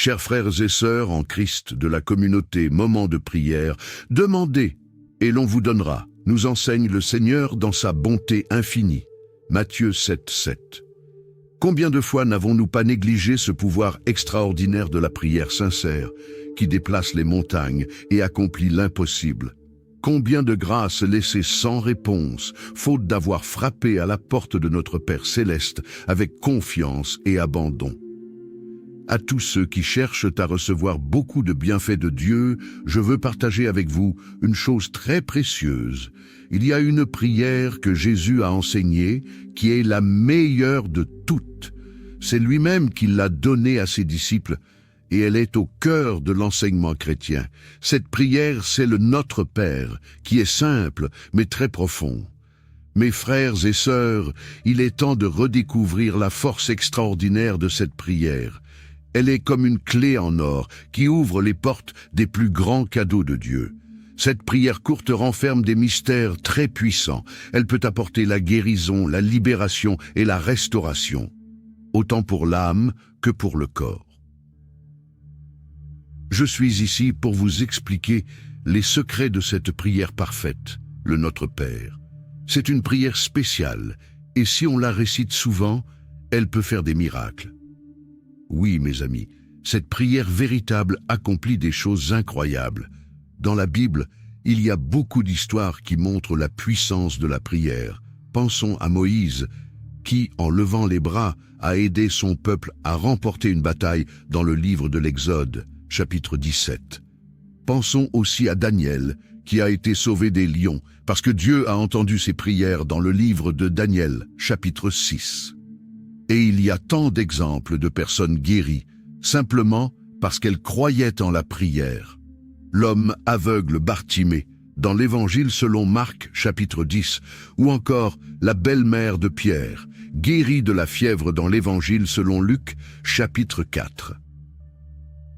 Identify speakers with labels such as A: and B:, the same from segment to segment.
A: Chers frères et sœurs en Christ de la communauté Moment de prière, demandez et l'on vous donnera, nous enseigne le Seigneur dans sa bonté infinie. Matthieu 7, 7. Combien de fois n'avons-nous pas négligé ce pouvoir extraordinaire de la prière sincère, qui déplace les montagnes et accomplit l'impossible? Combien de grâces laissées sans réponse, faute d'avoir frappé à la porte de notre Père céleste avec confiance et abandon. À tous ceux qui cherchent à recevoir beaucoup de bienfaits de Dieu, je veux partager avec vous une chose très précieuse. Il y a une prière que Jésus a enseignée qui est la meilleure de toutes. C'est lui-même qui l'a donnée à ses disciples et elle est au cœur de l'enseignement chrétien. Cette prière, c'est le Notre Père, qui est simple mais très profond. Mes frères et sœurs, il est temps de redécouvrir la force extraordinaire de cette prière. Elle est comme une clé en or qui ouvre les portes des plus grands cadeaux de Dieu. Cette prière courte renferme des mystères très puissants. Elle peut apporter la guérison, la libération et la restauration, autant pour l'âme que pour le corps. Je suis ici pour vous expliquer les secrets de cette prière parfaite, le Notre Père. C'est une prière spéciale, et si on la récite souvent, elle peut faire des miracles. Oui, mes amis, cette prière véritable accomplit des choses incroyables. Dans la Bible, il y a beaucoup d'histoires qui montrent la puissance de la prière. Pensons à Moïse, qui, en levant les bras, a aidé son peuple à remporter une bataille dans le livre de l'Exode, chapitre 17. Pensons aussi à Daniel, qui a été sauvé des lions, parce que Dieu a entendu ses prières dans le livre de Daniel, chapitre 6. Et il y a tant d'exemples de personnes guéries, simplement parce qu'elles croyaient en la prière. L'homme aveugle Bartimée, dans l'Évangile selon Marc, chapitre 10, ou encore la belle-mère de Pierre, guérie de la fièvre dans l'Évangile selon Luc, chapitre 4.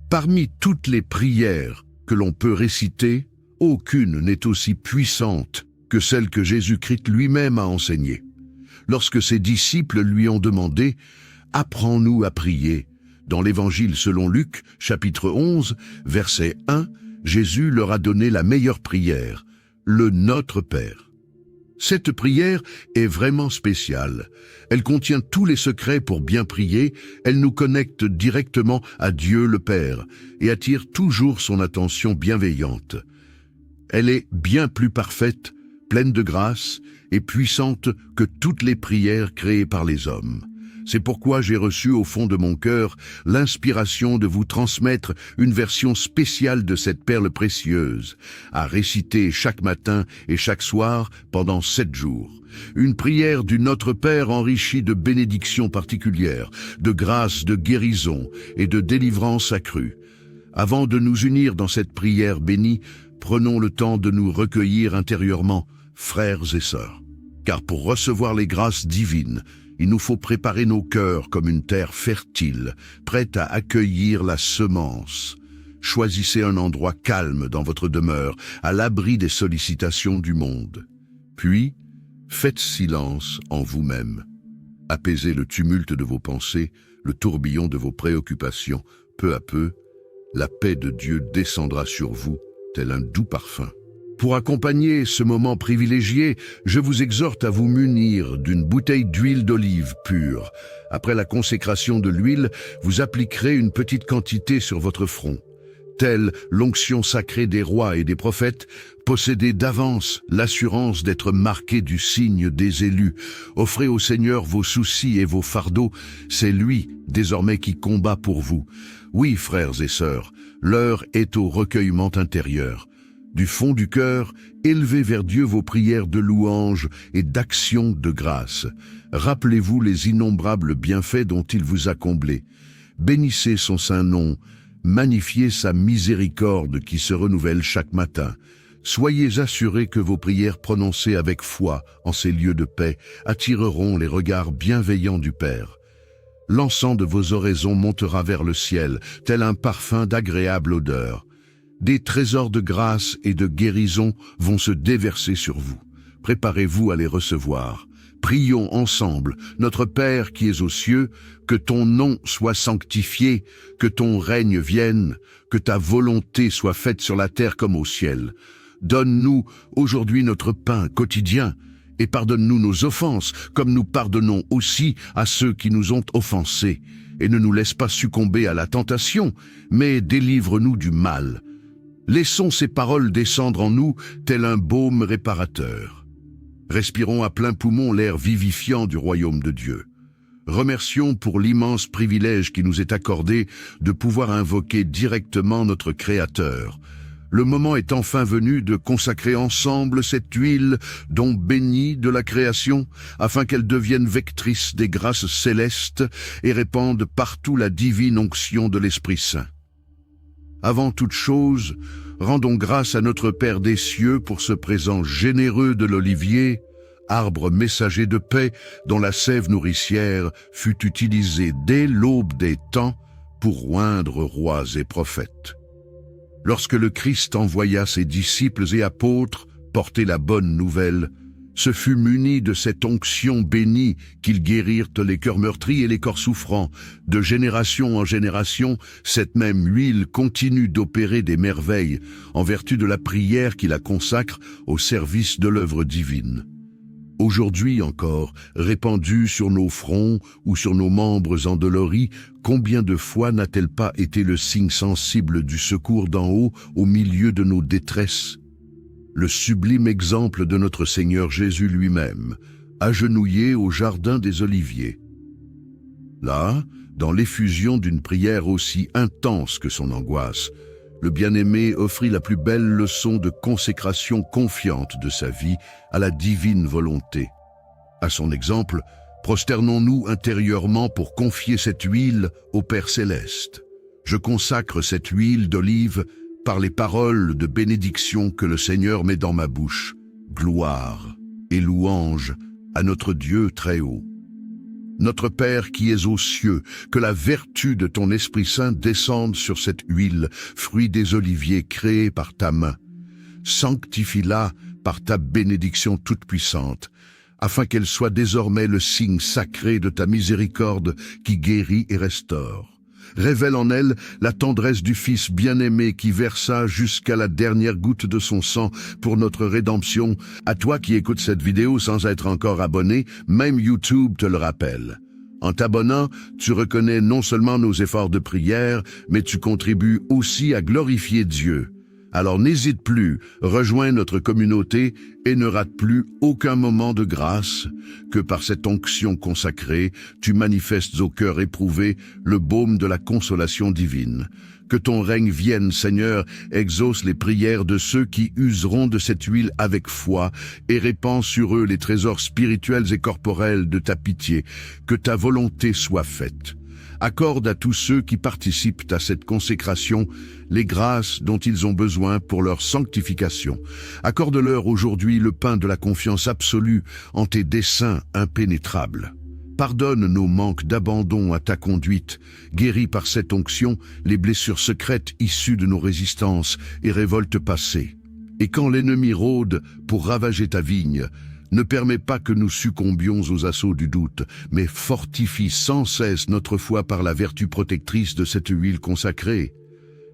A: Parmi toutes les prières que l'on peut réciter, aucune n'est aussi puissante que celle que Jésus-Christ lui-même a enseignée. Lorsque ses disciples lui ont demandé « Apprends-nous à prier », dans l'Évangile selon Luc, chapitre 11, verset 1, Jésus leur a donné la meilleure prière, le Notre Père. Cette prière est vraiment spéciale. Elle contient tous les secrets pour bien prier, elle nous connecte directement à Dieu le Père et attire toujours son attention bienveillante. Elle est bien plus parfaite, pleine de grâce et puissante que toutes les prières créées par les hommes. C'est pourquoi j'ai reçu au fond de mon cœur l'inspiration de vous transmettre une version spéciale de cette perle précieuse, à réciter chaque matin et chaque soir pendant 7 jours. Une prière du Notre Père enrichie de bénédictions particulières, de grâces de guérison et de délivrance accrue. Avant de nous unir dans cette prière bénie, prenons le temps de nous recueillir intérieurement, frères et sœurs. Car pour recevoir les grâces divines, il nous faut préparer nos cœurs comme une terre fertile, prête à accueillir la semence. Choisissez un endroit calme dans votre demeure, à l'abri des sollicitations du monde. Puis, faites silence en vous-même. Apaisez le tumulte de vos pensées, le tourbillon de vos préoccupations. Peu à peu, la paix de Dieu descendra sur vous, tel un doux parfum. Pour accompagner ce moment privilégié, je vous exhorte à vous munir d'une bouteille d'huile d'olive pure. Après la consécration de l'huile, vous appliquerez une petite quantité sur votre front. Telle l'onction sacrée des rois et des prophètes, possédez d'avance l'assurance d'être marqué du signe des élus. Offrez au Seigneur vos soucis et vos fardeaux, c'est lui désormais qui combat pour vous. Oui, frères et sœurs, l'heure est au recueillement intérieur. Du fond du cœur, élevez vers Dieu vos prières de louange et d'action de grâce. Rappelez-vous les innombrables bienfaits dont il vous a comblé. Bénissez son saint nom, magnifiez sa miséricorde qui se renouvelle chaque matin. Soyez assurés que vos prières prononcées avec foi en ces lieux de paix attireront les regards bienveillants du Père. L'encens de vos oraisons montera vers le ciel, tel un parfum d'agréable odeur. Des trésors de grâce et de guérison vont se déverser sur vous. Préparez-vous à les recevoir. Prions ensemble. Notre Père qui es aux cieux, que ton nom soit sanctifié, que ton règne vienne, que ta volonté soit faite sur la terre comme au ciel. Donne-nous aujourd'hui notre pain quotidien, et pardonne-nous nos offenses, comme nous pardonnons aussi à ceux qui nous ont offensés. Et ne nous laisse pas succomber à la tentation, mais délivre-nous du mal. Laissons ces paroles descendre en nous, tel un baume réparateur. Respirons à plein poumon l'air vivifiant du royaume de Dieu. Remercions pour l'immense privilège qui nous est accordé de pouvoir invoquer directement notre Créateur. Le moment est enfin venu de consacrer ensemble cette huile dont bénie de la création, afin qu'elle devienne vectrice des grâces célestes et répande partout la divine onction de l'Esprit Saint. Avant toute chose, rendons grâce à notre Père des cieux pour ce présent généreux de l'olivier, arbre messager de paix dont la sève nourricière fut utilisée dès l'aube des temps pour oindre rois et prophètes. Lorsque le Christ envoya ses disciples et apôtres porter la bonne nouvelle, ce fut muni de cette onction bénie qu'ils guérirent les cœurs meurtris et les corps souffrants. De génération en génération, cette même huile continue d'opérer des merveilles en vertu de la prière qui la consacre au service de l'œuvre divine. Aujourd'hui encore, répandue sur nos fronts ou sur nos membres endoloris, combien de fois n'a-t-elle pas été le signe sensible du secours d'en haut au milieu de nos détresses? Le sublime exemple de notre Seigneur Jésus lui-même, agenouillé au jardin des Oliviers. Là, dans l'effusion d'une prière aussi intense que son angoisse, le bien-aimé offrit la plus belle leçon de consécration confiante de sa vie à la divine volonté. À son exemple, prosternons-nous intérieurement pour confier cette huile au Père céleste. Je consacre cette huile d'olive par les paroles de bénédiction que le Seigneur met dans ma bouche. Gloire et louange à notre Dieu très haut. Notre Père qui es aux cieux, que la vertu de ton Esprit Saint descende sur cette huile, fruit des oliviers créés par ta main. Sanctifie-la par ta bénédiction toute-puissante, afin qu'elle soit désormais le signe sacré de ta miséricorde qui guérit et restaure. Révèle en elle la tendresse du Fils bien-aimé qui versa jusqu'à la dernière goutte de son sang pour notre rédemption. À toi qui écoutes cette vidéo sans être encore abonné, même YouTube te le rappelle. En t'abonnant, tu reconnais non seulement nos efforts de prière, mais tu contribues aussi à glorifier Dieu. Alors n'hésite plus, rejoins notre communauté et ne rate plus aucun moment de grâce, que par cette onction consacrée, tu manifestes au cœur éprouvé le baume de la consolation divine. Que ton règne vienne, Seigneur, exauce les prières de ceux qui useront de cette huile avec foi et répand sur eux les trésors spirituels et corporels de ta pitié. Que ta volonté soit faite. Accorde à tous ceux qui participent à cette consécration les grâces dont ils ont besoin pour leur sanctification. Accorde-leur aujourd'hui le pain de la confiance absolue en tes desseins impénétrables. Pardonne nos manques d'abandon à ta conduite, guéris par cette onction les blessures secrètes issues de nos résistances et révoltes passées. Et quand l'ennemi rôde pour ravager ta vigne, ne permets pas que nous succombions aux assauts du doute, mais fortifie sans cesse notre foi par la vertu protectrice de cette huile consacrée.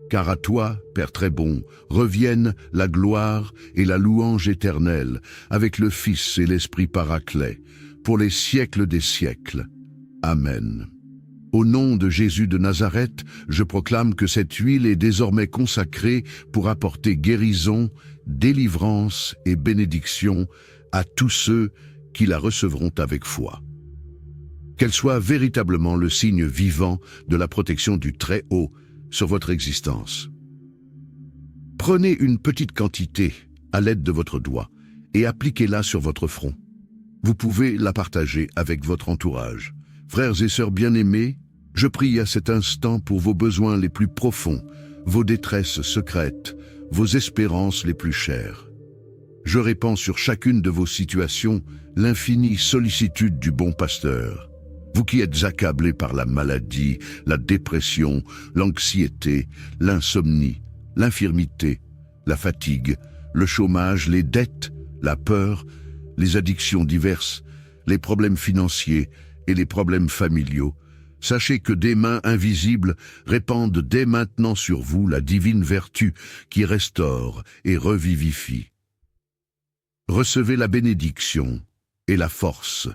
A: Car à toi, Père très bon, reviennent la gloire et la louange éternelle, avec le Fils et l'Esprit Paraclet, pour les siècles des siècles. Amen. Au nom de Jésus de Nazareth, je proclame que cette huile est désormais consacrée pour apporter guérison, délivrance et bénédiction à tous ceux qui la recevront avec foi. Qu'elle soit véritablement le signe vivant de la protection du Très-Haut sur votre existence. Prenez une petite quantité à l'aide de votre doigt et appliquez-la sur votre front. Vous pouvez la partager avec votre entourage. Frères et sœurs bien-aimés, je prie à cet instant pour vos besoins les plus profonds, vos détresses secrètes, vos espérances les plus chères. Je répands sur chacune de vos situations l'infinie sollicitude du bon pasteur. Vous qui êtes accablés par la maladie, la dépression, l'anxiété, l'insomnie, l'infirmité, la fatigue, le chômage, les dettes, la peur, les addictions diverses, les problèmes financiers et les problèmes familiaux, sachez que des mains invisibles répandent dès maintenant sur vous la divine vertu qui restaure et revivifie. Recevez la bénédiction et la force.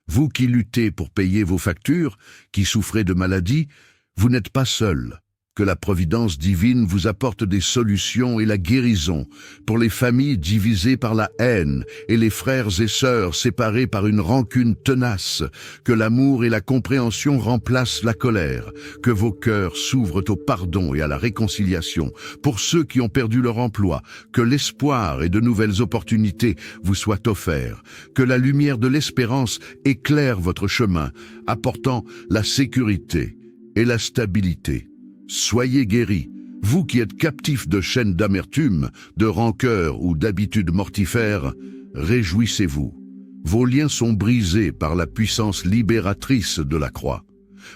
A: Vous qui luttez pour payer vos factures, qui souffrez de maladies, vous n'êtes pas seul. Que la providence divine vous apporte des solutions et la guérison pour les familles divisées par la haine et les frères et sœurs séparés par une rancune tenace. Que l'amour et la compréhension remplacent la colère. Que vos cœurs s'ouvrent au pardon et à la réconciliation pour ceux qui ont perdu leur emploi. Que l'espoir et de nouvelles opportunités vous soient offerts. Que la lumière de l'espérance éclaire votre chemin, apportant la sécurité et la stabilité. Soyez guéris, vous qui êtes captifs de chaînes d'amertume, de rancœur ou d'habitudes mortifères, réjouissez-vous. Vos liens sont brisés par la puissance libératrice de la croix.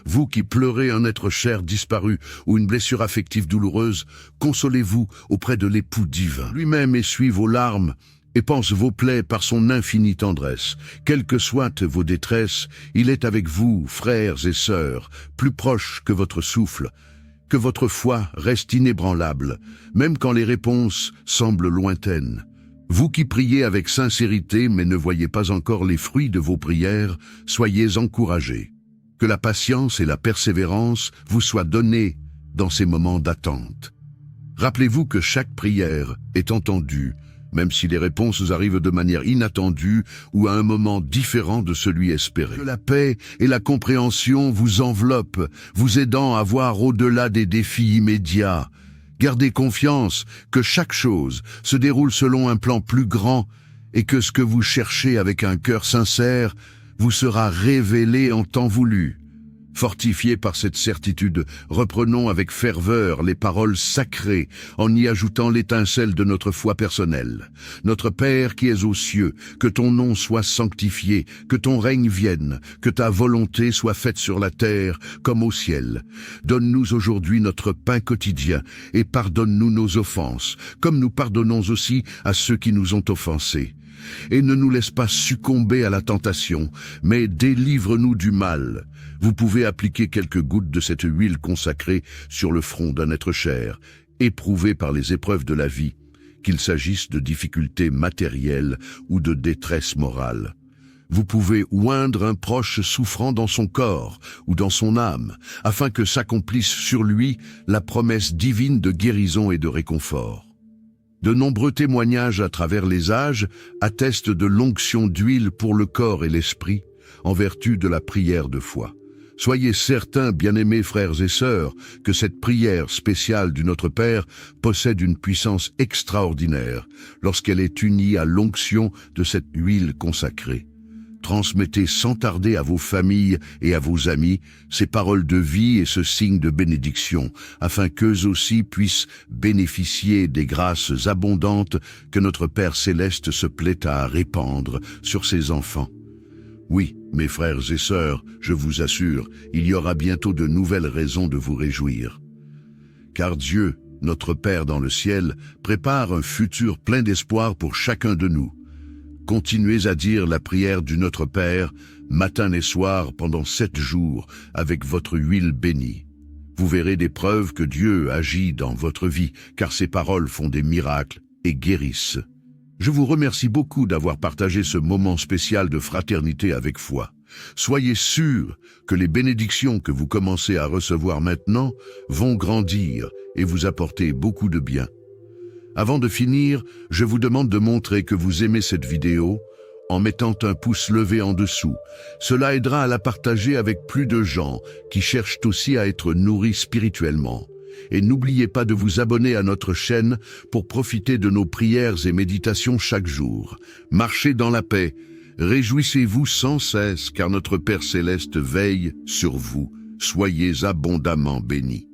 A: Vous qui pleurez un être cher disparu ou une blessure affective douloureuse, consolez-vous auprès de l'époux divin. Lui-même essuie vos larmes et panse vos plaies par son infinie tendresse. Quelles que soient vos détresses, il est avec vous, frères et sœurs, plus proche que votre souffle. Que votre foi reste inébranlable, même quand les réponses semblent lointaines. Vous qui priez avec sincérité mais ne voyez pas encore les fruits de vos prières, soyez encouragés. Que la patience et la persévérance vous soient données dans ces moments d'attente. Rappelez-vous que chaque prière est entendue, même si les réponses arrivent de manière inattendue ou à un moment différent de celui espéré. Que la paix et la compréhension vous enveloppent, vous aidant à voir au-delà des défis immédiats. Gardez confiance que chaque chose se déroule selon un plan plus grand et que ce que vous cherchez avec un cœur sincère vous sera révélé en temps voulu. Fortifiés par cette certitude, reprenons avec ferveur les paroles sacrées en y ajoutant l'étincelle de notre foi personnelle. Notre Père qui es aux cieux, que ton nom soit sanctifié, que ton règne vienne, que ta volonté soit faite sur la terre comme au ciel. Donne-nous aujourd'hui notre pain quotidien et pardonne-nous nos offenses, comme nous pardonnons aussi à ceux qui nous ont offensés. Et ne nous laisse pas succomber à la tentation, mais délivre-nous du mal. Vous pouvez appliquer quelques gouttes de cette huile consacrée sur le front d'un être cher, éprouvé par les épreuves de la vie, qu'il s'agisse de difficultés matérielles ou de détresse morale. Vous pouvez oindre un proche souffrant dans son corps ou dans son âme, afin que s'accomplisse sur lui la promesse divine de guérison et de réconfort. De nombreux témoignages à travers les âges attestent de l'onction d'huile pour le corps et l'esprit, en vertu de la prière de foi. Soyez certains, bien-aimés frères et sœurs, que cette prière spéciale du Notre Père possède une puissance extraordinaire lorsqu'elle est unie à l'onction de cette huile consacrée. Transmettez sans tarder à vos familles et à vos amis ces paroles de vie et ce signe de bénédiction, afin qu'eux aussi puissent bénéficier des grâces abondantes que notre Père Céleste se plaît à répandre sur ses enfants. Oui, mes frères et sœurs, je vous assure, il y aura bientôt de nouvelles raisons de vous réjouir. Car Dieu, notre Père dans le ciel, prépare un futur plein d'espoir pour chacun de nous. Continuez à dire la prière du Notre Père, matin et soir pendant 7 jours, avec votre huile bénie. Vous verrez des preuves que Dieu agit dans votre vie, car ses paroles font des miracles et guérissent. Je vous remercie beaucoup d'avoir partagé ce moment spécial de fraternité avec foi. Soyez sûrs que les bénédictions que vous commencez à recevoir maintenant vont grandir et vous apporter beaucoup de bien. Avant de finir, je vous demande de montrer que vous aimez cette vidéo en mettant un pouce levé en dessous. Cela aidera à la partager avec plus de gens qui cherchent aussi à être nourris spirituellement. Et n'oubliez pas de vous abonner à notre chaîne pour profiter de nos prières et méditations chaque jour. Marchez dans la paix, réjouissez-vous sans cesse car notre Père Céleste veille sur vous. Soyez abondamment bénis.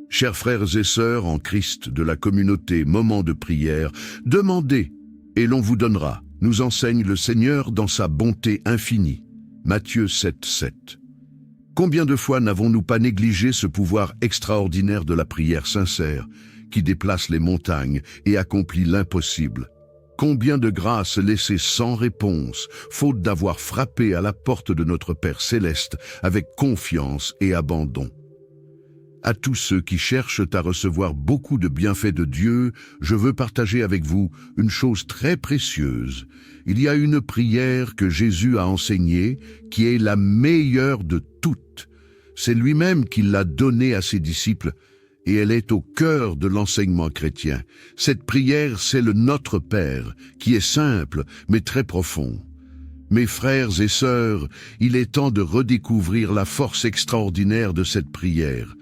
A: Chers frères et sœurs en Christ de la communauté Moment de prière, demandez et l'on vous donnera, nous enseigne le Seigneur dans sa bonté infinie. Matthieu 7:7. Combien de fois n'avons-nous pas négligé ce pouvoir extraordinaire de la prière sincère, qui déplace les montagnes et accomplit l'impossible? Combien de grâces laissées sans réponse, faute d'avoir frappé à la porte de notre Père céleste avec confiance et abandon. À tous ceux qui cherchent à recevoir beaucoup de bienfaits de Dieu, je veux partager avec vous une chose très précieuse. Il y a une prière que Jésus a enseignée qui est la meilleure de toutes. C'est lui-même qui l'a donnée à ses disciples et elle est au cœur de l'enseignement chrétien. Cette prière, c'est le Notre Père, qui est simple mais très profond. Mes frères et sœurs, il est temps de redécouvrir la force extraordinaire de cette prière.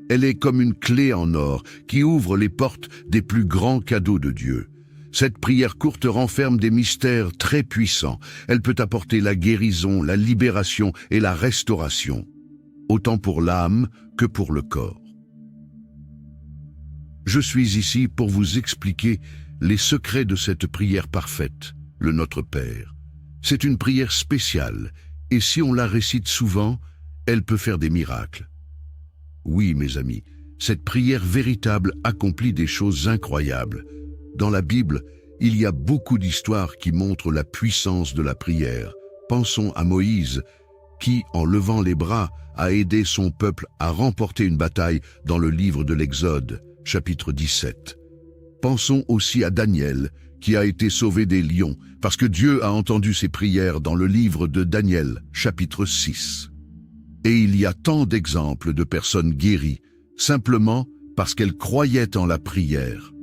A: Elle est comme une clé en or qui ouvre les portes des plus grands cadeaux de Dieu. Cette prière courte renferme des mystères très puissants. Elle peut apporter la guérison, la libération et la restauration, autant pour l'âme que pour le corps. Je suis ici pour vous expliquer les secrets de cette prière parfaite, le Notre Père. C'est une prière spéciale, et si on la récite souvent, elle peut faire des miracles. Oui, mes amis, cette prière véritable accomplit des choses incroyables. Dans la Bible, il y a beaucoup d'histoires qui montrent la puissance de la prière. Pensons à Moïse, qui, en levant les bras, a aidé son peuple à remporter une bataille dans le livre de l'Exode, chapitre 17. Pensons aussi à Daniel, qui a été sauvé des lions, parce que Dieu a entendu ses prières dans le livre de Daniel, chapitre 6. Et il y a tant d'exemples de personnes guéries, simplement parce qu'elles croyaient en la prière.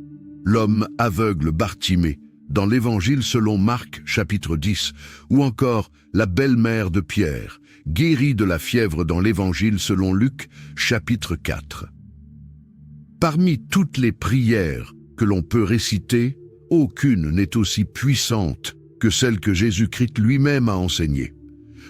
A: L'homme aveugle Bartimée, dans l'Évangile selon Marc, chapitre 10, ou encore la belle-mère de Pierre, guérie de la fièvre dans l'Évangile selon Luc, chapitre 4. Parmi toutes les prières que l'on peut réciter, aucune n'est aussi puissante que celle que Jésus-Christ lui-même a enseignée.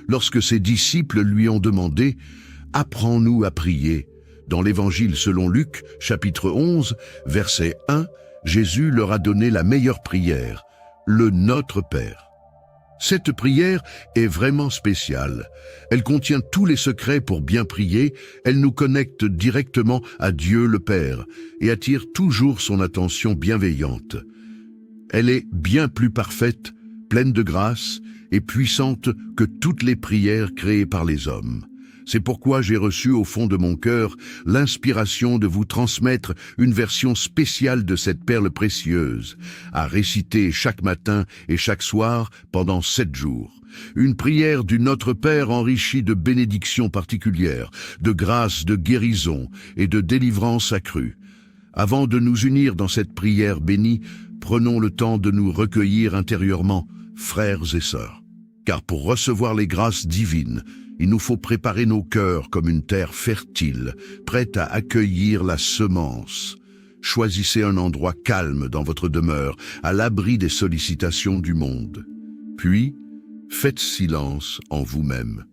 A: Lorsque ses disciples lui ont demandé « Apprends-nous à prier », dans l'Évangile selon Luc, chapitre 11, verset 1, Jésus leur a donné la meilleure prière, le Notre Père. Cette prière est vraiment spéciale. Elle contient tous les secrets pour bien prier, elle nous connecte directement à Dieu le Père et attire toujours son attention bienveillante. Elle est bien plus parfaite, pleine de grâce et puissante que toutes les prières créées par les hommes. C'est pourquoi j'ai reçu au fond de mon cœur l'inspiration de vous transmettre une version spéciale de cette perle précieuse, à réciter chaque matin et chaque soir pendant 7 jours. Une prière du Notre Père enrichie de bénédictions particulières, de grâces de guérison et de délivrance accrue. Avant de nous unir dans cette prière bénie, prenons le temps de nous recueillir intérieurement, frères et sœurs. Car pour recevoir les grâces divines, il nous faut préparer nos cœurs comme une terre fertile, prête à accueillir la semence. Choisissez un endroit calme dans votre demeure, à l'abri des sollicitations du monde. Puis, faites silence en vous-même.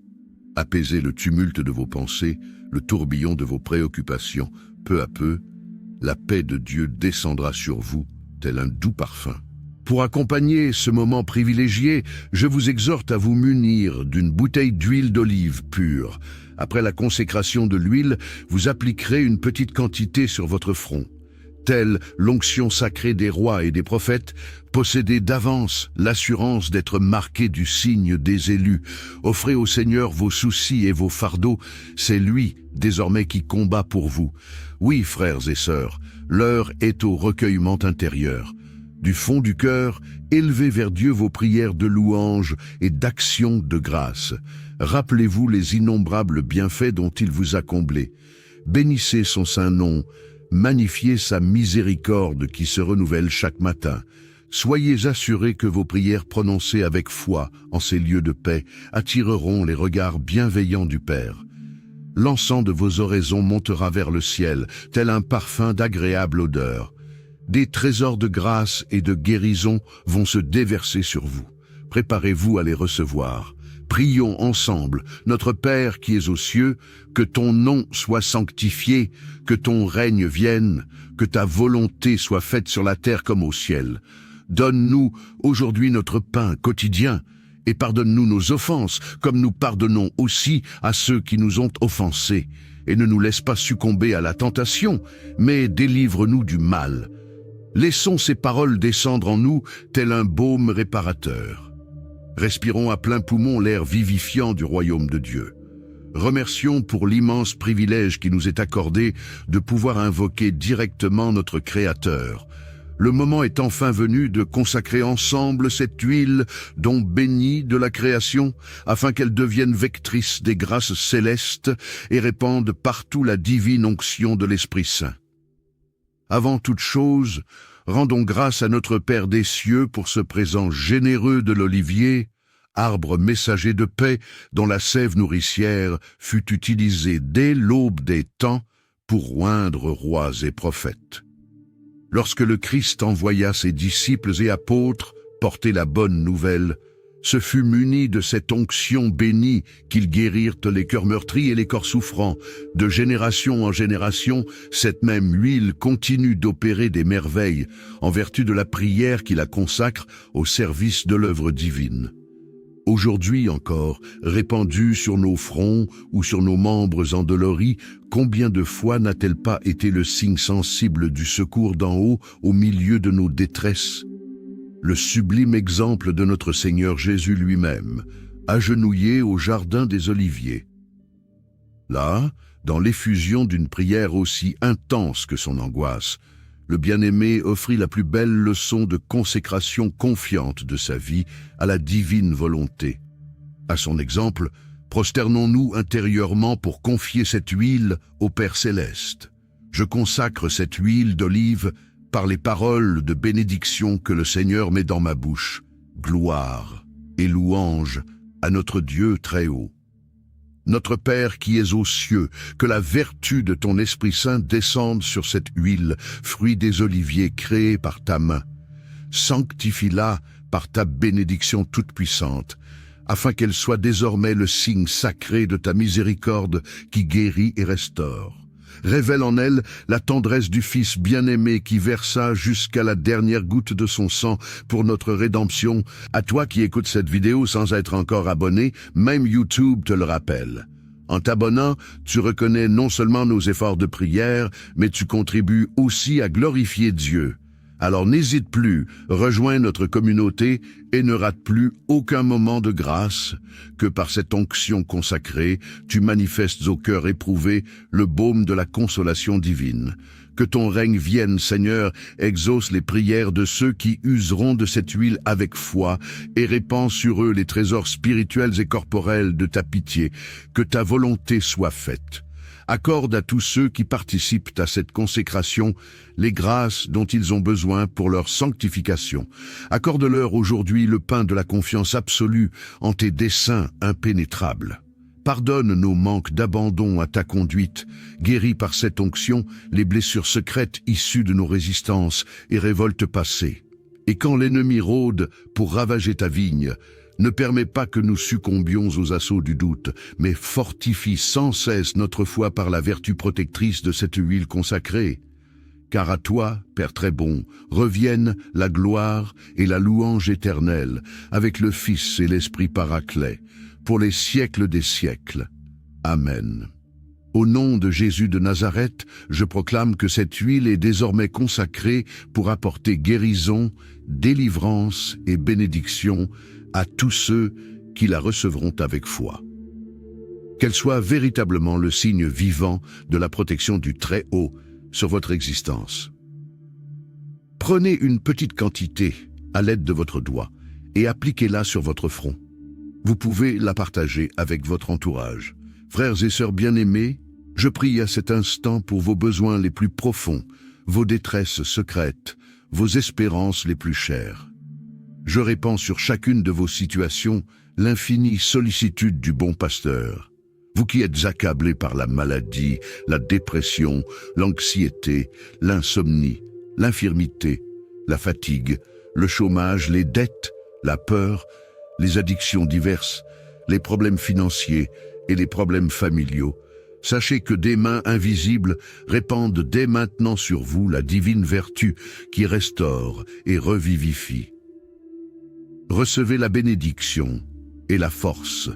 A: Apaisez le tumulte de vos pensées, le tourbillon de vos préoccupations. Peu à peu, la paix de Dieu descendra sur vous, tel un doux parfum. Pour accompagner ce moment privilégié, je vous exhorte à vous munir d'une bouteille d'huile d'olive pure. Après la consécration de l'huile, vous appliquerez une petite quantité sur votre front. Telle l'onction sacrée des rois et des prophètes, possédez d'avance l'assurance d'être marqué du signe des élus. Offrez au Seigneur vos soucis et vos fardeaux, c'est lui désormais qui combat pour vous. Oui, frères et sœurs, l'heure est au recueillement intérieur. Du fond du cœur, élevez vers Dieu vos prières de louange et d'action de grâce. Rappelez-vous les innombrables bienfaits dont il vous a comblé. Bénissez son saint nom, magnifiez sa miséricorde qui se renouvelle chaque matin. Soyez assurés que vos prières prononcées avec foi en ces lieux de paix attireront les regards bienveillants du Père. L'encens de vos oraisons montera vers le ciel, tel un parfum d'agréable odeur. Des trésors de grâce et de guérison vont se déverser sur vous. Préparez-vous à les recevoir. Prions ensemble, notre Père qui es aux cieux, que ton nom soit sanctifié, que ton règne vienne, que ta volonté soit faite sur la terre comme au ciel. Donne-nous aujourd'hui notre pain quotidien, et pardonne-nous nos offenses, comme nous pardonnons aussi à ceux qui nous ont offensés. Et ne nous laisse pas succomber à la tentation, mais délivre-nous du mal. Laissons ces paroles descendre en nous tel un baume réparateur. Respirons à plein poumon l'air vivifiant du royaume de Dieu. Remercions pour l'immense privilège qui nous est accordé de pouvoir invoquer directement notre Créateur. Le moment est enfin venu de consacrer ensemble cette huile dont bénie de la création, afin qu'elle devienne vectrice des grâces célestes et répande partout la divine onction de l'Esprit Saint. Avant toute chose, rendons grâce à notre Père des cieux pour ce présent généreux de l'olivier, arbre messager de paix dont la sève nourricière fut utilisée dès l'aube des temps pour oindre rois et prophètes. Lorsque le Christ envoya ses disciples et apôtres porter la bonne nouvelle, ce fut muni de cette onction bénie qu'ils guérirent les cœurs meurtris et les corps souffrants. De génération en génération, cette même huile continue d'opérer des merveilles en vertu de la prière qui la consacre au service de l'œuvre divine. Aujourd'hui encore, répandue sur nos fronts ou sur nos membres endoloris, combien de fois n'a-t-elle pas été le signe sensible du secours d'en haut au milieu de nos détresses? Le sublime exemple de notre Seigneur Jésus lui-même, agenouillé au jardin des Oliviers. Là, dans l'effusion d'une prière aussi intense que son angoisse, le bien-aimé offrit la plus belle leçon de consécration confiante de sa vie à la divine volonté. À son exemple, prosternons-nous intérieurement pour confier cette huile au Père céleste. Je consacre cette huile d'olive par les paroles de bénédiction que le Seigneur met dans ma bouche. Gloire et louange à notre Dieu très haut. Notre Père qui es aux cieux, que la vertu de ton Esprit Saint descende sur cette huile, fruit des oliviers créés par ta main. Sanctifie-la par ta bénédiction toute-puissante, afin qu'elle soit désormais le signe sacré de ta miséricorde qui guérit et restaure. Révèle en elle la tendresse du Fils bien-aimé qui versa jusqu'à la dernière goutte de son sang pour notre rédemption. À toi qui écoutes cette vidéo sans être encore abonné, même YouTube te le rappelle. En t'abonnant, tu reconnais non seulement nos efforts de prière, mais tu contribues aussi à glorifier Dieu. Alors n'hésite plus, rejoins notre communauté et ne rate plus aucun moment de grâce, que par cette onction consacrée, tu manifestes au cœur éprouvé le baume de la consolation divine. Que ton règne vienne, Seigneur, exauce les prières de ceux qui useront de cette huile avec foi et répand sur eux les trésors spirituels et corporels de ta pitié. Que ta volonté soit faite. Accorde à tous ceux qui participent à cette consécration les grâces dont ils ont besoin pour leur sanctification. Accorde-leur aujourd'hui le pain de la confiance absolue en tes desseins impénétrables. Pardonne nos manques d'abandon à ta conduite, guéris par cette onction les blessures secrètes issues de nos résistances et révoltes passées. Et quand l'ennemi rôde pour ravager ta vigne, ne permets pas que nous succombions aux assauts du doute, mais fortifie sans cesse notre foi par la vertu protectrice de cette huile consacrée. Car à toi, Père très bon, reviennent la gloire et la louange éternelle, avec le Fils et l'Esprit Paraclet, pour les siècles des siècles. Amen. Au nom de Jésus de Nazareth, je proclame que cette huile est désormais consacrée pour apporter guérison, délivrance et bénédiction à tous ceux qui la recevront avec foi. Qu'elle soit véritablement le signe vivant de la protection du Très-Haut sur votre existence. Prenez une petite quantité à l'aide de votre doigt et appliquez-la sur votre front. Vous pouvez la partager avec votre entourage. Frères et sœurs bien-aimés, je prie à cet instant pour vos besoins les plus profonds, vos détresses secrètes, vos espérances les plus chères. Je répands sur chacune de vos situations l'infinie sollicitude du bon pasteur. Vous qui êtes accablés par la maladie, la dépression, l'anxiété, l'insomnie, l'infirmité, la fatigue, le chômage, les dettes, la peur, les addictions diverses, les problèmes financiers et les problèmes familiaux, sachez que des mains invisibles répandent dès maintenant sur vous la divine vertu qui restaure et revivifie. Recevez la bénédiction et la force.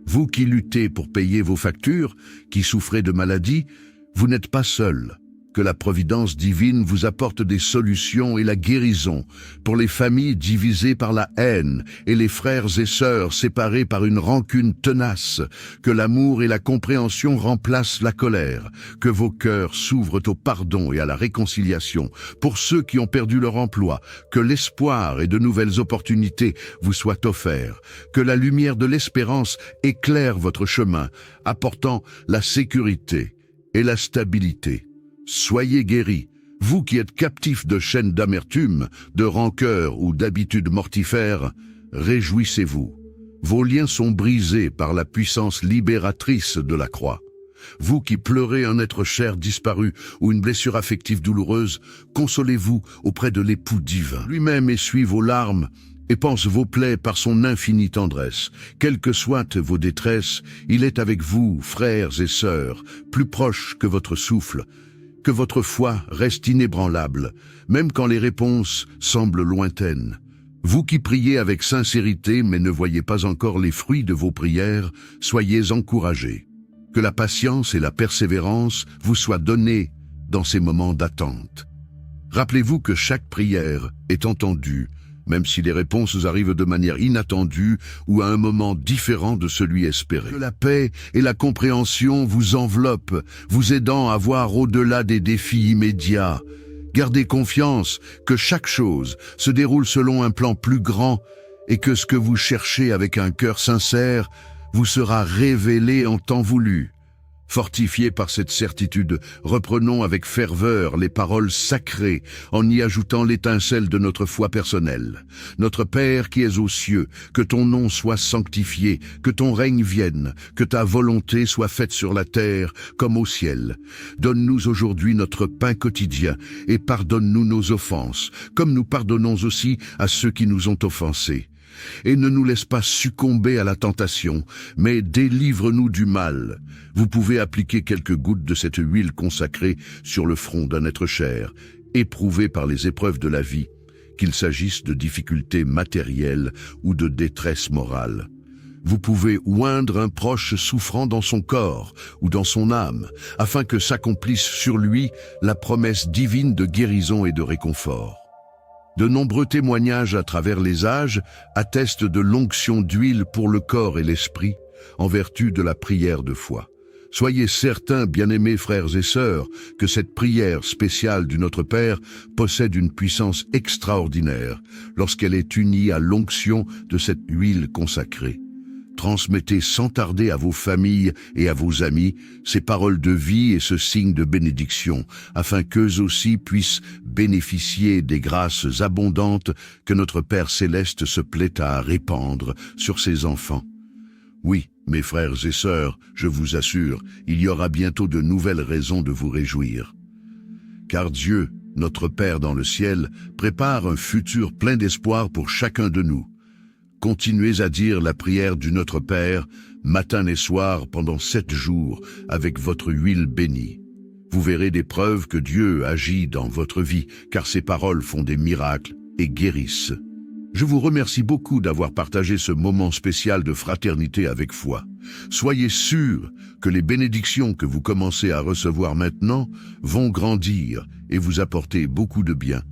A: Vous qui luttez pour payer vos factures, qui souffrez de maladies, vous n'êtes pas seul, que la providence divine vous apporte des solutions et la guérison pour les familles divisées par la haine et les frères et sœurs séparés par une rancune tenace, que l'amour et la compréhension remplacent la colère, que vos cœurs s'ouvrent au pardon et à la réconciliation pour ceux qui ont perdu leur emploi, que l'espoir et de nouvelles opportunités vous soient offerts, que la lumière de l'espérance éclaire votre chemin, apportant la sécurité et la stabilité. Soyez guéris, vous qui êtes captifs de chaînes d'amertume, de rancœur ou d'habitudes mortifères, réjouissez-vous. Vos liens sont brisés par la puissance libératrice de la croix. Vous qui pleurez un être cher disparu ou une blessure affective douloureuse, consolez-vous auprès de l'époux divin. Lui-même essuie vos larmes et panse vos plaies par son infinie tendresse. Quelles que soient vos détresses, il est avec vous, frères et sœurs, plus proche que votre souffle. Que votre foi reste inébranlable, même quand les réponses semblent lointaines. Vous qui priez avec sincérité mais ne voyez pas encore les fruits de vos prières, soyez encouragés. Que la patience et la persévérance vous soient données dans ces moments d'attente. Rappelez-vous que chaque prière est entendue, même si les réponses arrivent de manière inattendue ou à un moment différent de celui espéré. Que la paix et la compréhension vous enveloppent, vous aidant à voir au-delà des défis immédiats. Gardez confiance que chaque chose se déroule selon un plan plus grand et que ce que vous cherchez avec un cœur sincère vous sera révélé en temps voulu. Fortifiés par cette certitude, reprenons avec ferveur les paroles sacrées en y ajoutant l'étincelle de notre foi personnelle. Notre Père qui es aux cieux, que ton nom soit sanctifié, que ton règne vienne, que ta volonté soit faite sur la terre comme au ciel. Donne-nous aujourd'hui notre pain quotidien et pardonne-nous nos offenses, comme nous pardonnons aussi à ceux qui nous ont offensés. Et ne nous laisse pas succomber à la tentation, mais délivre-nous du mal. Vous pouvez appliquer quelques gouttes de cette huile consacrée sur le front d'un être cher, éprouvé par les épreuves de la vie, qu'il s'agisse de difficultés matérielles ou de détresse morale. Vous pouvez oindre un proche souffrant dans son corps ou dans son âme, afin que s'accomplisse sur lui la promesse divine de guérison et de réconfort. De nombreux témoignages à travers les âges attestent de l'onction d'huile pour le corps et l'esprit, en vertu de la prière de foi. Soyez certains, bien-aimés frères et sœurs, que cette prière spéciale du Notre Père possède une puissance extraordinaire lorsqu'elle est unie à l'onction de cette huile consacrée. Transmettez sans tarder à vos familles et à vos amis ces paroles de vie et ce signe de bénédiction, afin qu'eux aussi puissent bénéficier des grâces abondantes que notre Père Céleste se plaît à répandre sur ses enfants. Oui, mes frères et sœurs, je vous assure, il y aura bientôt de nouvelles raisons de vous réjouir. Car Dieu, notre Père dans le ciel, prépare un futur plein d'espoir pour chacun de nous. Continuez à dire la prière du Notre Père, matin et soir pendant 7 jours, avec votre huile bénie. Vous verrez des preuves que Dieu agit dans votre vie, car ses paroles font des miracles et guérissent. Je vous remercie beaucoup d'avoir partagé ce moment spécial de fraternité avec foi. Soyez sûrs que les bénédictions que vous commencez à recevoir maintenant vont grandir et vous apporter beaucoup de bien.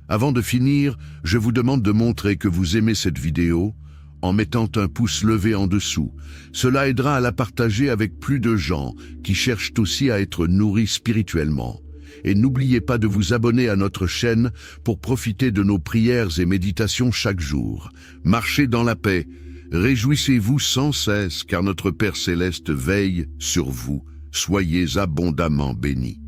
A: Avant de finir, je vous demande de montrer que vous aimez cette vidéo en mettant un pouce levé en dessous. Cela aidera à la partager avec plus de gens qui cherchent aussi à être nourris spirituellement. Et n'oubliez pas de vous abonner à notre chaîne pour profiter de nos prières et méditations chaque jour. Marchez dans la paix, réjouissez-vous sans cesse car notre Père Céleste veille sur vous. Soyez abondamment bénis.